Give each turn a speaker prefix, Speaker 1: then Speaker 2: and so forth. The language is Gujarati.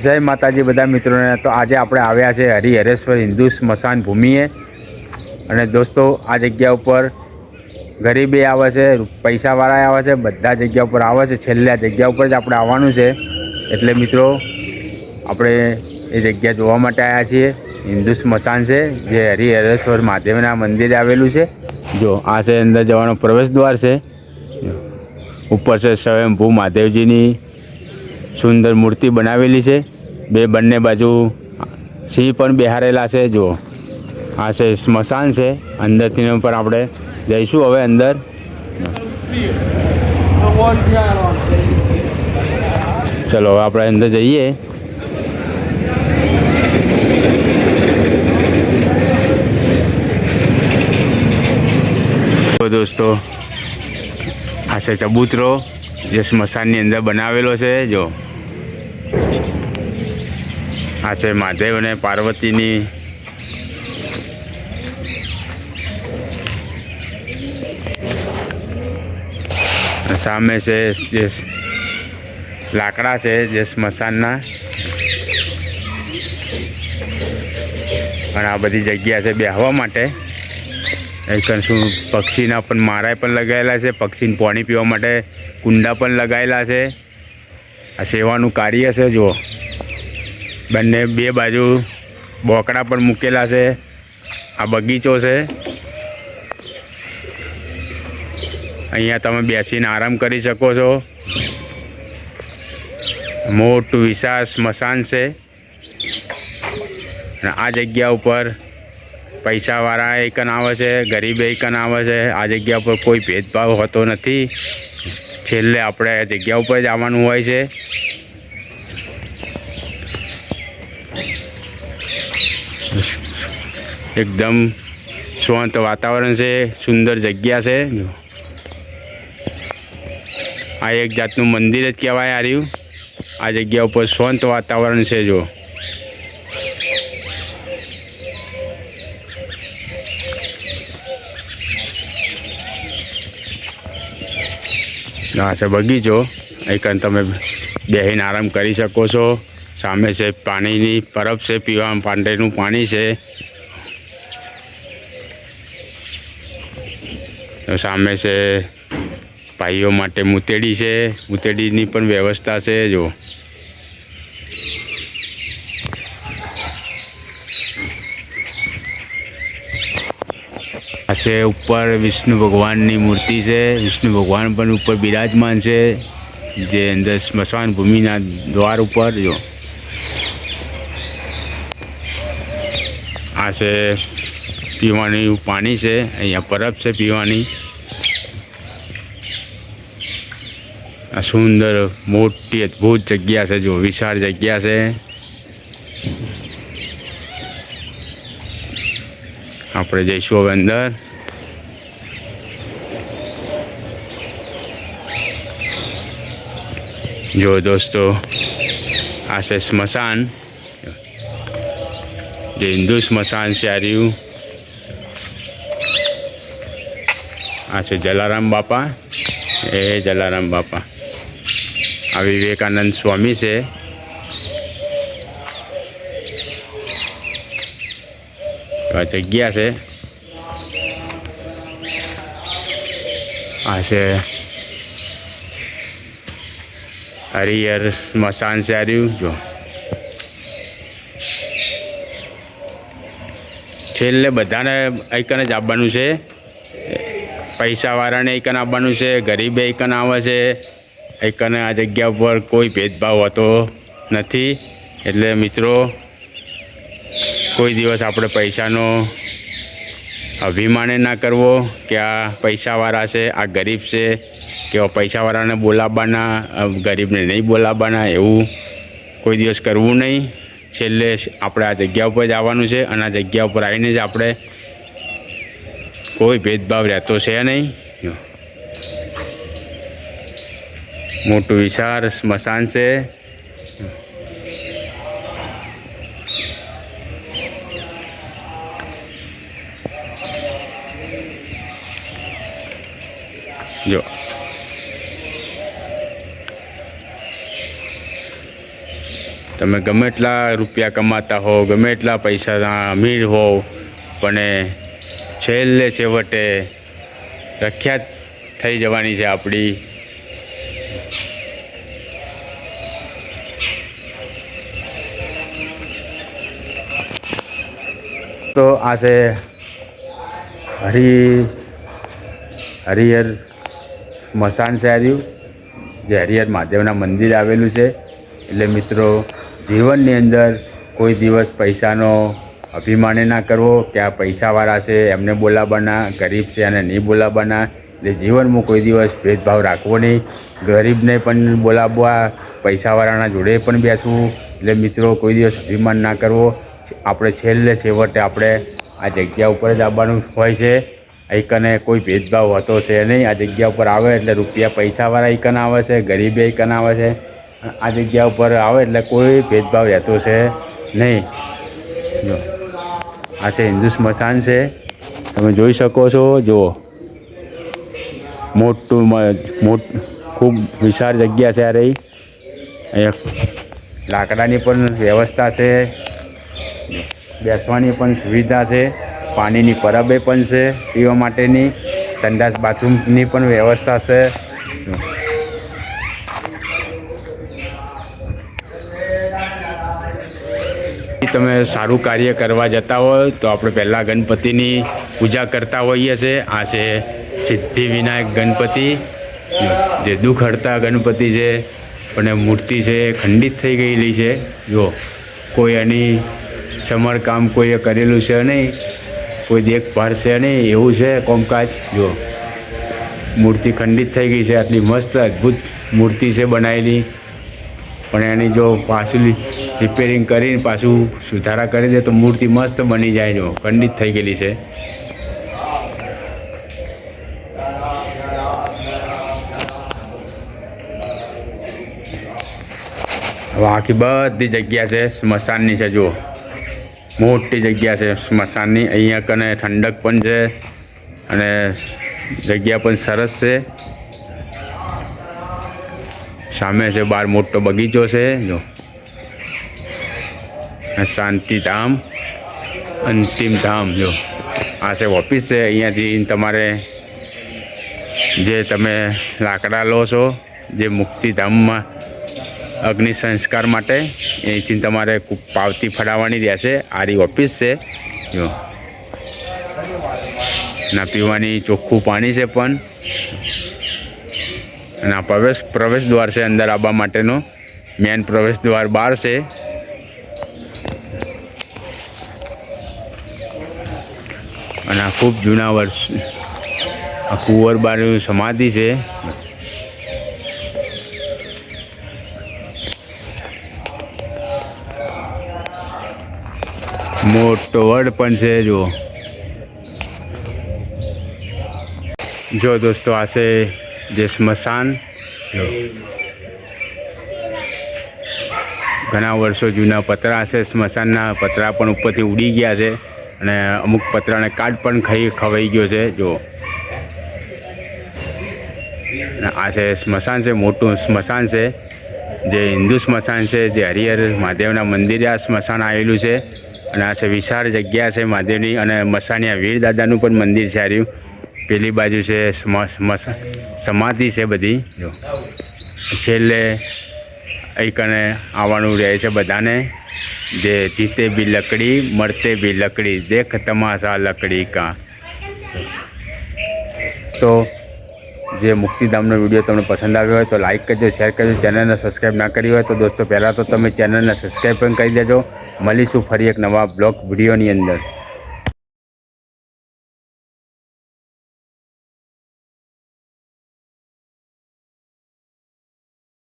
Speaker 1: જય માતાજી બધા મિત્રોને। તો આજે આપણે આવ્યા છે હરિહરેશ્વર હિન્દુ સ્મશાન ભૂમિએ। અને દોસ્તો આ જગ્યા ઉપર ગરીબે આવે છે, પૈસાવાળા આવે છે, બધા જગ્યા ઉપર આવે છે। છેલ્લે આ જગ્યા ઉપર જ આપણે આવવાનું છે। એટલે મિત્રો આપણે એ જગ્યા જોવા માટે આવ્યા છીએ। હિન્દુ સ્મશાન છે જે હરિહરેશ્વર મહાદેવના મંદિરે આવેલું છે। જો આ છે અંદર જવાનો પ્રવેશ દ્વાર છે। ઉપર છે સ્વયંભૂ મહાદેવજીની સુંદર મૂર્તિ બનાવેલી છે। બંને બાજુ સિંહ પણ બેહારેલા છે। જો આ છે સ્મશાન છે। અંદરથી પણ આપણે જઈશું હવે અંદર। ચલો હવે આપણે અંદર જઈએ। તો દોસ્તો આ છે ચબૂતરો જે સ્મશાનની અંદર બનાવેલો છે। જો આ છે મહાદેવ અને પાર્વતીની સામે છે જે લાકડા છે જે સ્મશાનના। અને આ બધી જગ્યા છે બેસવા માટે। એક શું પક્ષીના પણ મારા પણ લગાવેલા છે। પક્ષીને પાણી પીવા માટે કુંડા પણ લગાવેલા છે। આ સેવાનું કાર્ય છે। જુઓ બંને બે બાજુ બોકડા પણ મૂકેલા છે। આ બગીચો છે। અહીંયા તમે બેસીને આરામ કરી શકો છો। મોટું વિશાળ સ્મશાન છે। અને આ જગ્યા ઉપર પૈસાવાળા એકન આવે છે, ગરીબ એકન આવે છે। આ જગ્યા ઉપર કોઈ ભેદભાવ હોતો નથી। છેલ્લે આપણે આ જગ્યા ઉપર જ આવવાનું હોય છે। એકદમ શાંત વાતાવરણ છે, સુંદર જગ્યા છે। આ એક જાતનું મંદિર જ કહેવાય। આવ્યું આ જગ્યા ઉપર શાંત વાતાવરણ છે। જો આ છે બગીચો। અહીં તમે બેસીને આરામ કરી શકો છો। સામે છે પાણીની પરબ છે, પીવા માટેનું પાણી છે। સામે છે ભાઈઓ માટે મૂતેડી છે, મૂતેડીની પણ વ્યવસ્થા છે। જો આ છે ઉપર વિષ્ણુ ભગવાનની મૂર્તિ છે। વિષ્ણુ ભગવાન પણ ઉપર બિરાજમાન છે જે અંદર સ્મશાન ભૂમિના દ્વાર ઉપર। જો આ છે પીવાનું પાણી છે। અહીંયા પરબ છે પીવાની। આ સુંદર મોટી અદ્ભુત જગ્યા છે। જો વિશાળ જગ્યા છે। આપણે જઈશું હવે અંદર। જો દોસ્તો આ છે સ્મશાન જે હિન્દુ સ્મશાન છે। આવ્યું આ છે જલારામ બાપા। એ જલારામ બાપા આ વિવેકાનંદ સ્વામી છે। આ જગ્યા છે। આ છે હરિહર સ્મશાન છે। આવ્યું જો છેલ્લે બધાને એકન જ આવવાનું છે। પૈસાવાળાને એકન આવવાનું છે, ગરીબે એકન આવે છે। એકન આ જગ્યા ઉપર કોઈ ભેદભાવ હોતો નથી। એટલે મિત્રો કોઈ દિવસ આપણે પૈસાનો અભિમાન ના કરવો કે આ પૈસાવાળા છે, આ ગરીબ છે, કે પૈસાવાળાને બોલાવવાના, ગરીબને નહીં બોલાવવાના, એવું કોઈ દિવસ કરવું નહીં। છેલ્લે આપણે આ જગ્યા ઉપર જ આવવાનું છે। અને આ જગ્યા ઉપર આવીને જ આપણે કોઈ ભેદભાવ રહેતો છે નહીં। મોટું વિશાળ સ્મશાન છે। જો તમે ગમે એટલા રૂપિયા કમાતા હો, ગમે એટલા પૈસાના અમીર હો, પણ છેલ્લે છેવટે પ્રખ્યાત થઈ જવાની છે આપણી. તો આ છે હરિહર સ્મશાન છે આર્યું, જે હરિહર મહાદેવના મંદિર આવેલું છે. એટલે મિત્રો, જીવનની અંદર કોઈ દિવસ પૈસાનો અભિમાન ના કરવો કે આ પૈસાવાળા છે એમને બોલાવવાના, ગરીબ છે અને નહીં બોલાવવાના. એટલે જીવનમાં કોઈ દિવસ ભેદભાવ રાખવો નહીં, ગરીબને પણ બોલાવવા, પૈસાવાળાના જોડે પણ બેસવું. એટલે મિત્રો, કોઈ દિવસ અભિમાન ના કરવો. આપણે છેલ્લે છેવટે આપણે આ જગ્યા ઉપર જ આવવાનું હોય છે. અહીં કને કોઈ ભેદભાવ હોતો છે નહીં. આ જગ્યા ઉપર આવે એટલે રૂપિયા પૈસાવાળા અહીં કને આવે છે, ગરીબે અહીં કને આવે છે. આ જગ્યા ઉપર આવે એટલે કોઈ ભેદભાવ રહેતો છે નહીં. જો આ છે હિન્દુ સ્મશાન છે, તમે જોઈ શકો છો. જુઓ, ખૂબ વિશાળ જગ્યા છે. આ રહી અહીંયા લાકડાની પણ વ્યવસ્થા છે, બેસવાની પણ સુવિધા છે, પાણીની પરબે પણ છે પીવા માટેની, સંડાસ બાથરૂમની પણ વ્યવસ્થા છે. તમે સારું કાર્ય કરવા જતા હોય તો આપણે પહેલાં ગણપતિની પૂજા કરતા હોઈએ છીએ. આ છે સિદ્ધિ વિનાયક ગણપતિ, જે દુઃખ હરતા ગણપતિ છે, પણ મૂર્તિ છે ખંડિત થઈ ગયેલી છે. જો કોઈ એની સમારકામ કોઈએ કરેલું છે નહીં, કોઈ દેખભાળ છે નહીં, એવું છે કોમકાજ. જો મૂર્તિ ખંડિત થઈ ગઈ છે. આટલી મસ્ત અદ્ભુત મૂર્તિ છે બનાવેલી, પણ એની જો પાછું રિપેરિંગ કરીને પાછું સુધારા કરી દે તો મૂર્તિ મસ્ત બની જાય. જો ખંડિત થઈ ગયેલી છે. હવે આખી બધી જગ્યા છે સ્મશાનની છે. જુઓ, મોટી જગ્યા છે સ્મશાનની. અહીંયા કને ઠંડક પણ છે અને જગ્યા પણ સરસ છે. સામે છે બહાર મોટો બગીચો છે. જો શાંતિધામ, અંતિમ ધામ. જો આ છે ઓફિસ છે. અહીંયાથી તમારે જે તમે લાકડા લો છો, જે મુક્તિધામમાં અગ્નિ સંસ્કાર માટે, અહીંથી તમારે પાવતી ફડાવવાની રહેશે. આરી ઓફિસ છે. જો ના પીવાની ચોખ્ખું પાણી છે પણ, અને આ પ્રવેશ દ્વાર છે અંદર આવવા માટેનો. મેન પ્રવેશ દ્વાર બહાર છે. અને આ ખૂબ જૂના વર્ષ આ કુંવરબાની સમાધિ છે. મોટો વડ પણ છે. જો દોસ્તો, આ છે જે સ્મશાન. ઘણા વર્ષો જૂના પતરા છે. સ્મશાનના પતરા પણ ઉપરથી ઉડી ગયા છે અને અમુક પતરાને કાટ પણ ખવાઈ ગયો છે. જો આ છે સ્મશાન છે, મોટું સ્મશાન છે, જે હિન્દુ સ્મશાન છે, જે હરિહર મહાદેવના મંદિરે આ સ્મશાન આવેલું છે. અને આ છે વિશાળ જગ્યા છે મહાદેવની. અને મસાણિયા વીર દાદાનું પણ મંદિર છે આર્યું. પેલી બાજુ છે સમાધિ છે બધી. જો છેલ્લે અહીં કને આવવાનું રહે છે બધાને. જે જીતે બી લકડી, મરતે બી લકડી, દેખ તમાશા લકડી કા. તો જે મુક્તિધામનો વિડીયો તમને પસંદ આવ્યો હોય તો લાઇક કરજો, શેર કરજો. ચેનલને સબસ્ક્રાઈબ ના કરી હોય તો દોસ્તો પહેલાં તો તમે ચેનલને સબસ્ક્રાઈબ પણ કરી દેજો. મળીશું ફરી એક નવા બ્લોગ વિડીયોની અંદર.